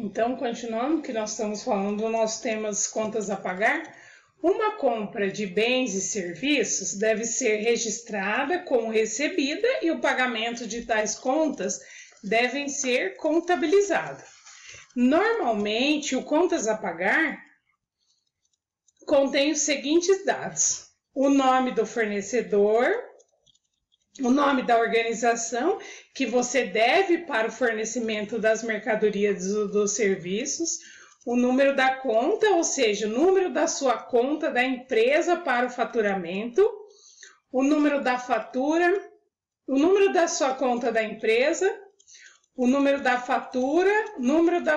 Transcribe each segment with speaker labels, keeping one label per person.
Speaker 1: Então, continuando, que nós estamos falando do nosso tema das contas a pagar, uma compra de bens e serviços deve ser registrada como recebida e o pagamento de tais contas devem ser contabilizados. Normalmente, o contas a pagar contém os seguintes dados: o nome do fornecedor, o nome da organização que você deve para o fornecimento das mercadorias dos serviços, o número da conta, ou seja, o número da sua conta da empresa para o faturamento, o número da fatura, o número da sua conta da empresa, o número da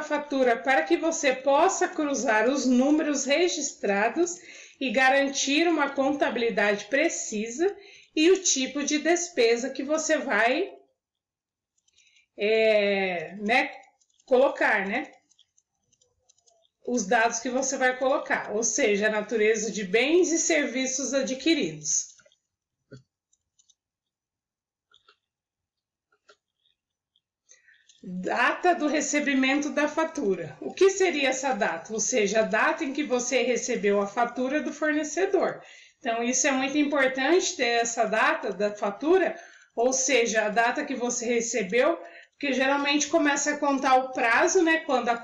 Speaker 1: fatura para que você possa cruzar os números registrados e garantir uma contabilidade precisa, e o tipo de despesa que você vai colocar, os dados que você vai colocar, ou seja, a natureza de bens e serviços adquiridos. Data do recebimento da fatura. O que seria essa data? Ou seja, a data em que você recebeu a fatura do fornecedor. Então, isso é muito importante, ter essa data da fatura, ou seja, a data que você recebeu, porque geralmente começa a contar o prazo, quando a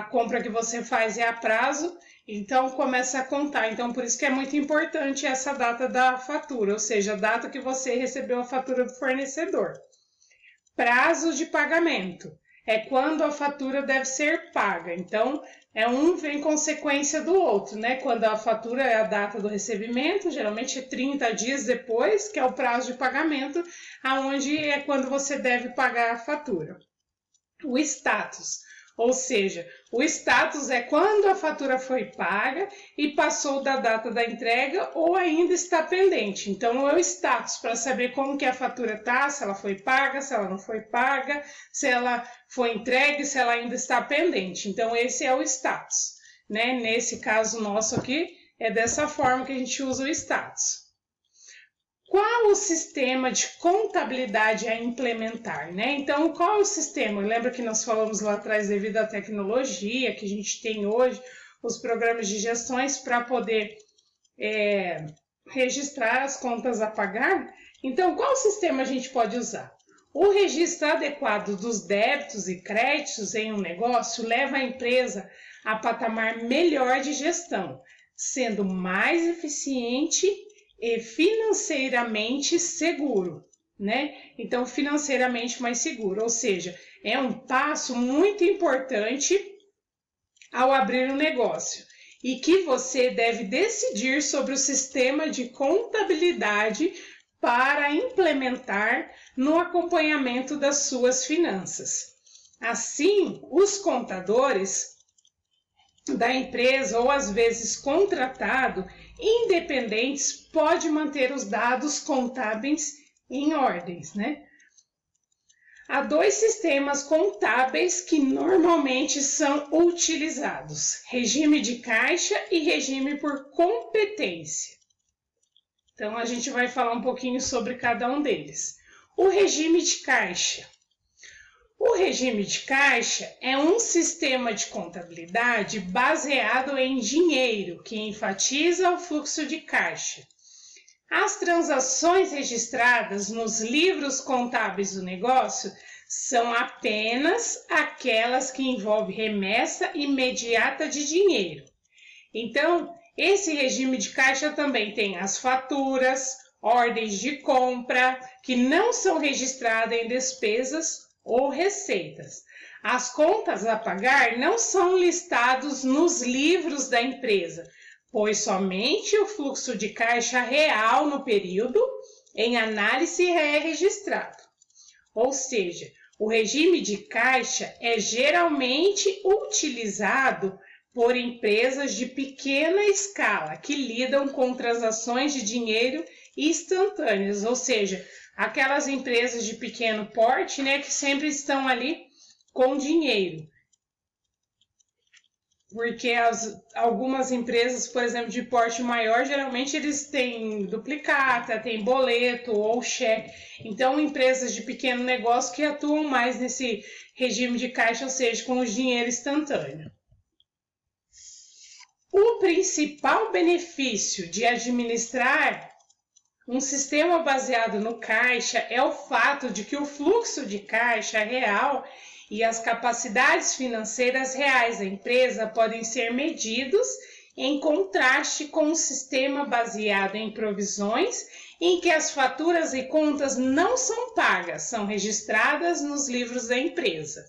Speaker 1: compra que você faz é a prazo, então começa a contar. Então, por isso que é muito importante essa data da fatura, ou seja, a data que você recebeu a fatura do fornecedor. Prazo de pagamento é quando a fatura deve ser paga. Então, um vem consequência do outro, Quando a fatura é a data do recebimento, geralmente é 30 dias depois, que é o prazo de pagamento, aonde é quando você deve pagar a fatura. O status, ou seja, o status é quando a fatura foi paga e passou da data da entrega ou ainda está pendente. Então, é o status para saber como que a fatura está, se ela foi paga, se ela não foi paga, se ela foi entregue, se ela ainda está pendente. Então, esse é o status, Nesse caso nosso aqui, é dessa forma que a gente usa o status. Qual o sistema de contabilidade a implementar, Então, qual é o sistema? Lembra que nós falamos lá atrás devido à tecnologia que a gente tem hoje, os programas de gestões para poder registrar as contas a pagar? Então, qual sistema a gente pode usar? O registro adequado dos débitos e créditos em um negócio leva a empresa a patamar melhor de gestão, sendo mais eficiente e financeiramente seguro, Então, financeiramente mais seguro, ou seja, é um passo muito importante ao abrir um negócio e que você deve decidir sobre o sistema de contabilidade para implementar no acompanhamento das suas finanças. Assim, os contadores da empresa ou às vezes contratado, independentes, pode manter os dados contábeis em ordens, Há dois sistemas contábeis que normalmente são utilizados: regime de caixa e regime por competência. Então, a gente vai falar um pouquinho sobre cada um deles. O regime de caixa. O regime de caixa é um sistema de contabilidade baseado em dinheiro, que enfatiza o fluxo de caixa. As transações registradas nos livros contábeis do negócio são apenas aquelas que envolvem remessa imediata de dinheiro. Então, esse regime de caixa também tem as faturas, ordens de compra, que não são registradas em despesas ou receitas. As contas a pagar não são listados nos livros da empresa, pois somente o fluxo de caixa real no período em análise é registrado. Ou seja, o regime de caixa é geralmente utilizado por empresas de pequena escala que lidam com transações de dinheiro instantâneas, ou seja, aquelas empresas de pequeno porte, que sempre estão ali com dinheiro. porque algumas empresas, por exemplo, de porte maior, geralmente eles têm duplicata, têm boleto ou cheque. Então, empresas de pequeno negócio que atuam mais nesse regime de caixa, ou seja, com o dinheiro instantâneo. O principal benefício de administrar um sistema baseado no caixa é o fato de que o fluxo de caixa real e as capacidades financeiras reais da empresa podem ser medidos em contraste com um sistema baseado em provisões em que as faturas e contas não são pagas, são registradas nos livros da empresa.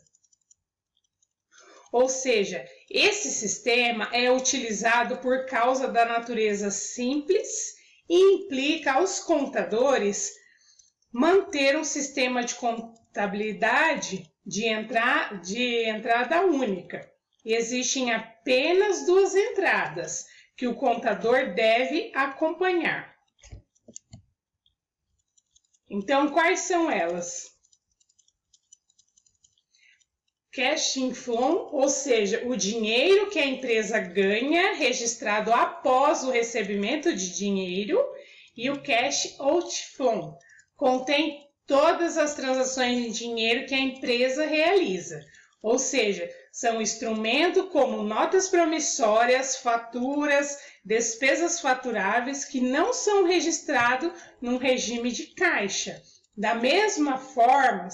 Speaker 1: Ou seja, esse sistema é utilizado por causa da natureza simples e implica aos contadores manter um sistema de contabilidade de entrada única. E existem apenas duas entradas que o contador deve acompanhar. Então, quais são elas? Cash inflow, ou seja, o dinheiro que a empresa ganha registrado após o recebimento de dinheiro, e o cash outflow, contém todas as transações de dinheiro que a empresa realiza, ou seja, são instrumentos como notas promissórias, faturas, despesas faturáveis que não são registrados num regime de caixa. Da mesma forma,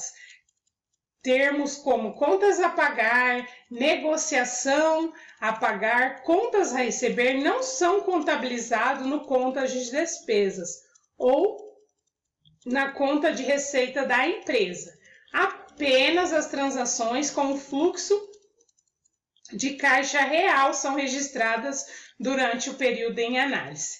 Speaker 1: termos como contas a pagar, negociação a pagar, contas a receber não são contabilizados no conta de despesas ou na conta de receita da empresa. Apenas as transações com o fluxo de caixa real são registradas durante o período em análise.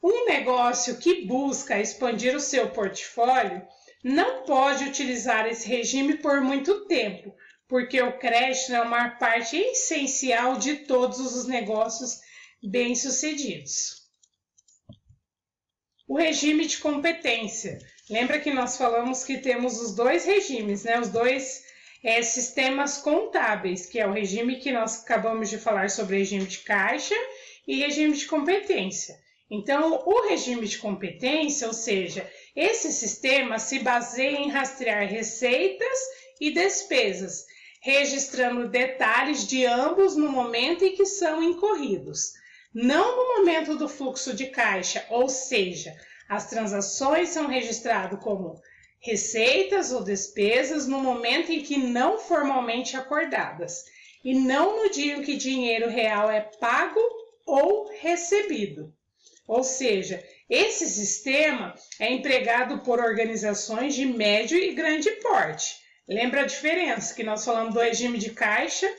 Speaker 1: Um negócio que busca expandir o seu portfólio não pode utilizar esse regime por muito tempo, porque o crédito é uma parte essencial de todos os negócios bem-sucedidos. O regime de competência. Lembra que nós falamos que temos os dois regimes, né? Os dois sistemas contábeis, que é o regime que nós acabamos de falar sobre regime de caixa e regime de competência. Então, o regime de competência, ou seja, esse sistema se baseia em rastrear receitas e despesas, registrando detalhes de ambos no momento em que são incorridos, não no momento do fluxo de caixa, ou seja, as transações são registradas como receitas ou despesas no momento em que não formalmente acordadas, e não no dia em que dinheiro real é pago ou recebido. Ou seja, esse sistema é empregado por organizações de médio e grande porte. Lembra a diferença que nós falamos do regime de caixa?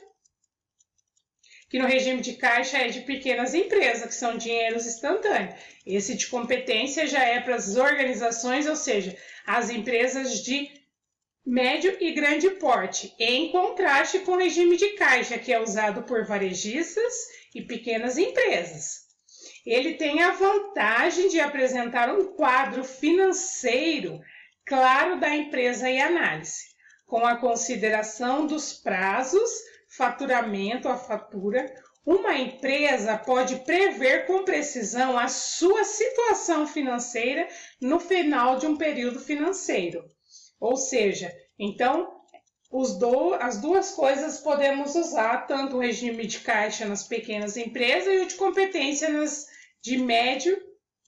Speaker 1: Que no regime de caixa é de pequenas empresas, que são dinheiros instantâneos. Esse de competência já é para as organizações, ou seja, as empresas de médio e grande porte, em contraste com o regime de caixa, que é usado por varejistas e pequenas empresas. Ele tem a vantagem de apresentar um quadro financeiro claro da empresa em análise, com a consideração dos prazos, faturamento, a fatura. Uma empresa pode prever com precisão a sua situação financeira no final de um período financeiro. Ou seja, então, as duas coisas podemos usar, tanto o regime de caixa nas pequenas empresas e o de competência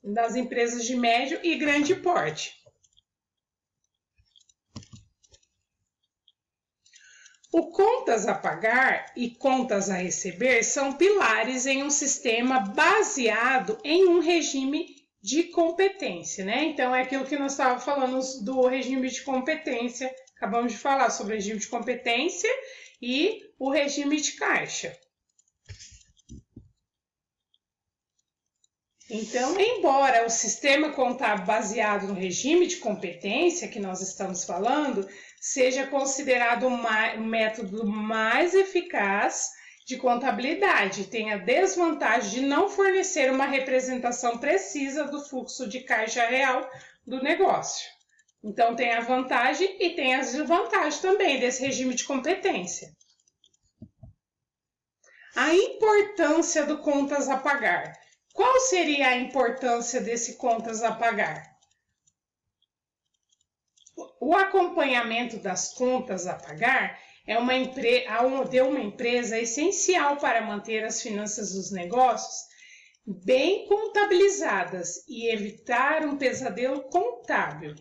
Speaker 1: nas empresas de médio e grande porte. O contas a pagar e contas a receber são pilares em um sistema baseado em um regime de competência, né? Então, é aquilo que nós estávamos falando do regime de competência. Acabamos de falar sobre o regime de competência e o regime de caixa. Então, embora o sistema contábil baseado no regime de competência que nós estamos falando seja considerado o método mais eficaz de contabilidade, tem a desvantagem de não fornecer uma representação precisa do fluxo de caixa real do negócio. Então, tem a vantagem e tem as desvantagens também desse regime de competência. A importância do contas a pagar. Qual seria a importância desse contas a pagar? O acompanhamento das contas a pagar é uma empresa essencial para manter as finanças dos negócios bem contabilizadas e evitar um pesadelo contábil.